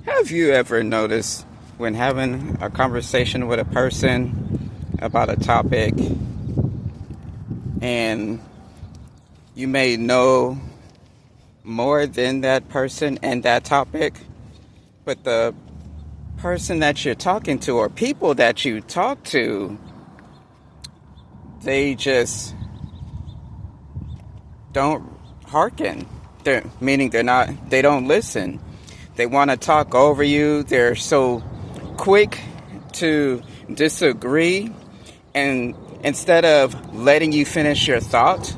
Have you ever noticed when having a conversation with a person about a topic and you may know more than that person and that topic, but the person that you're talking to or people that you talk to, they just don't hearken. Meaning they don't listen. They want to talk over you. They're so quick to disagree, and instead of letting you finish your thought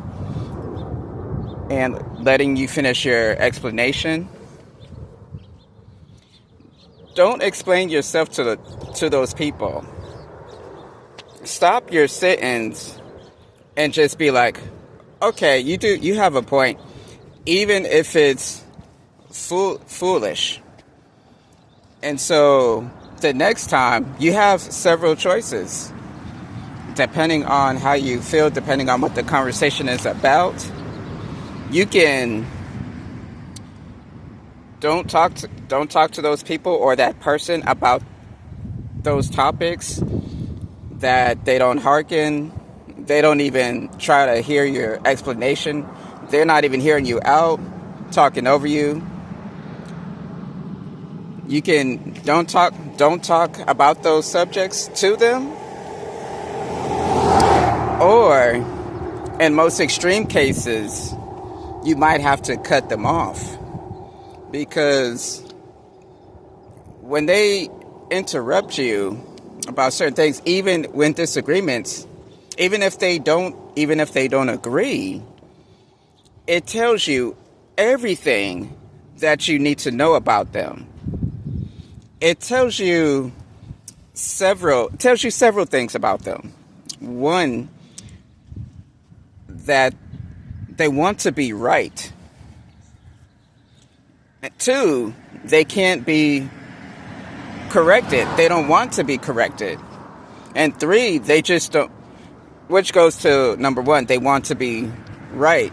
and letting you finish your explanation, don't explain yourself to those people. Stop your sentence and just be like, okay, you have a point, even if it's foolish. And so the next time you have several choices, depending on how you feel, depending on what the conversation is about. You can don't talk to those people or that person about those topics that they don't hearken. They don't even try to hear your explanation. They're not even hearing you out, talking over you. You can don't talk about those subjects to them. Or in most extreme cases, you might have to cut them off, because when they interrupt you about certain things, even when disagreements, even if they don't agree, it tells you everything that you need to know about them. It tells you several things about them. One, that they want to be right. Two, they can't be corrected. They don't want to be corrected. And three, they just don't, which goes to number one, they want to be right.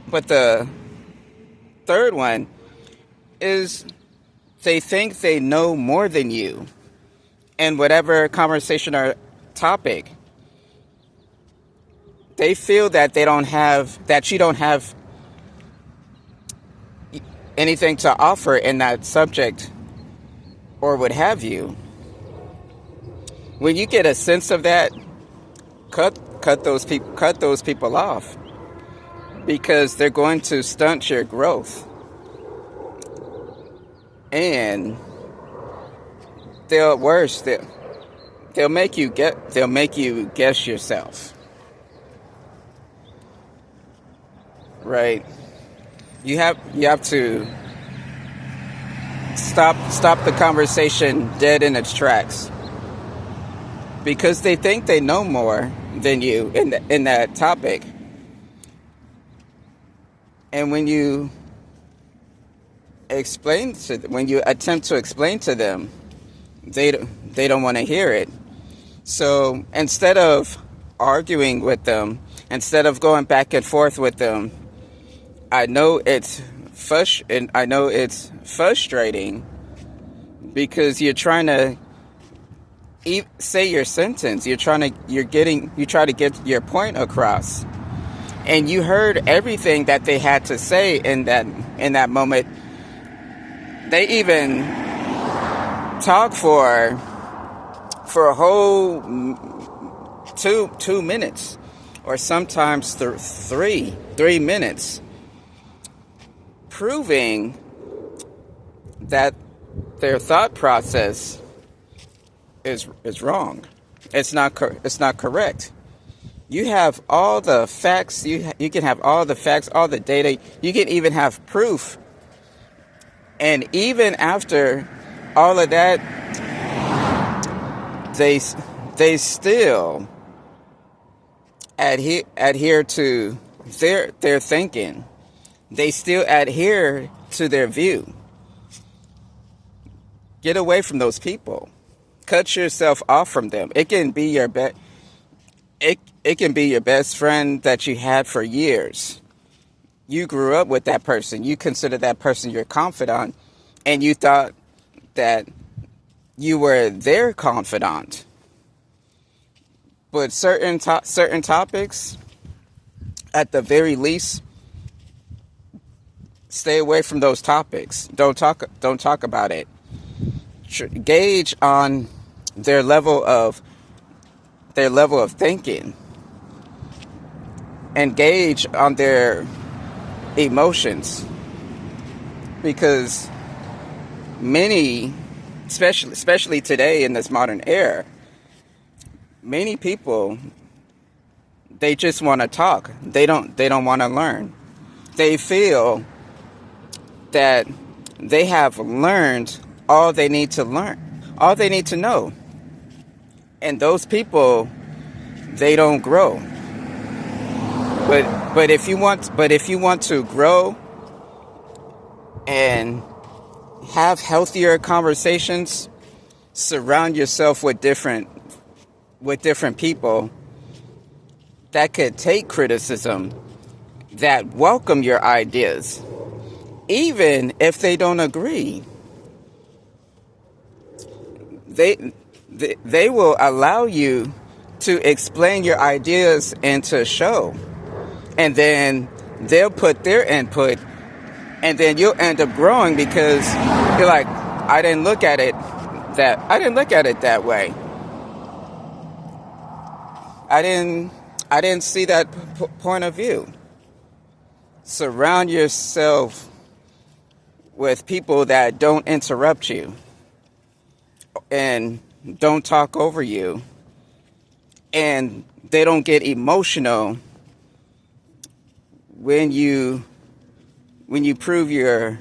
But the third one is they think they know more than you in whatever conversation or topic. They feel that you don't have anything to offer in that subject or what have you. When you get a sense of that, cut those people off, because they're going to stunt your growth. And they'll make you guess yourself. Right? You have to stop the conversation dead in its tracks, because they think they know more than you in that topic. And when you attempt to explain to them, they don't want to hear it. So instead of arguing with them, instead of going back and forth with them, I know it's frustrating, because you're trying to say your sentence. You try to get your point across, and you heard everything that they had to say in that moment. They even talk for a whole 2 minutes, or sometimes 3 minutes, proving that their thought process is wrong. It's not correct. You have all the facts. You can have all the facts, all the data. You can even have proof. And even after all of that, they still adhere to their thinking. They still adhere to their view. Get away from those people. Cut yourself off from them. It can be your best friend that you had for years. You grew up with that person. You consider that person your confidant. and you thought that you were their confidant. But certain topics, at the very least, stay away from those topics. Don't talk about it. Gauge on their level of thinking, and gauge on their emotions, because many, especially today in this modern era, many people, they just want to talk. They don't want to learn. They feel that they have learned all they need to learn, all they need to know. And those people, they don't grow. But if you want to grow and have healthier conversations, surround yourself with different people that could take criticism, that welcome your ideas, even if they don't agree. They will allow you to explain your ideas and to show. And then they'll put their input, and then you'll end up growing, because you're like, I didn't look at it that way. I didn't see that point of view. Surround yourself with people that don't interrupt you and don't talk over you, and they don't get emotional when you prove your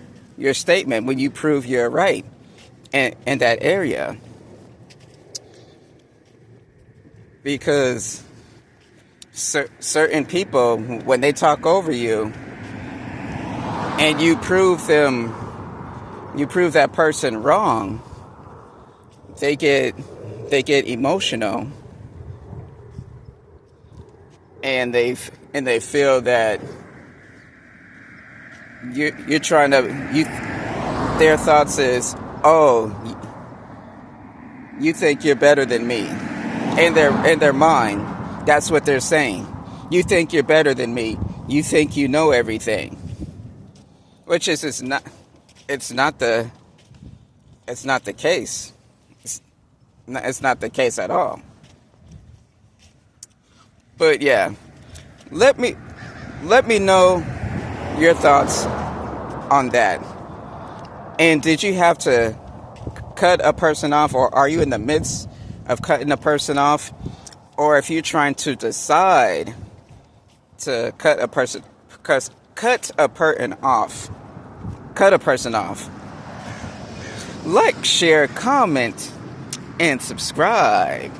statement, when you prove you're right in that area. Because certain people, when they talk over you and you prove that person wrong, they get emotional, and they feel that you're trying to, their thoughts is, oh, you think you're better than me. In their mind, that's what they're saying. You think you're better than me. You think you know everything. Which is not the case. It's not the case at all. But yeah, let me know your thoughts on that. And did you have to cut a person off, or are you in the midst of cutting a person off? Or if you're trying to decide to cut a person off, like, share, comment, and subscribe.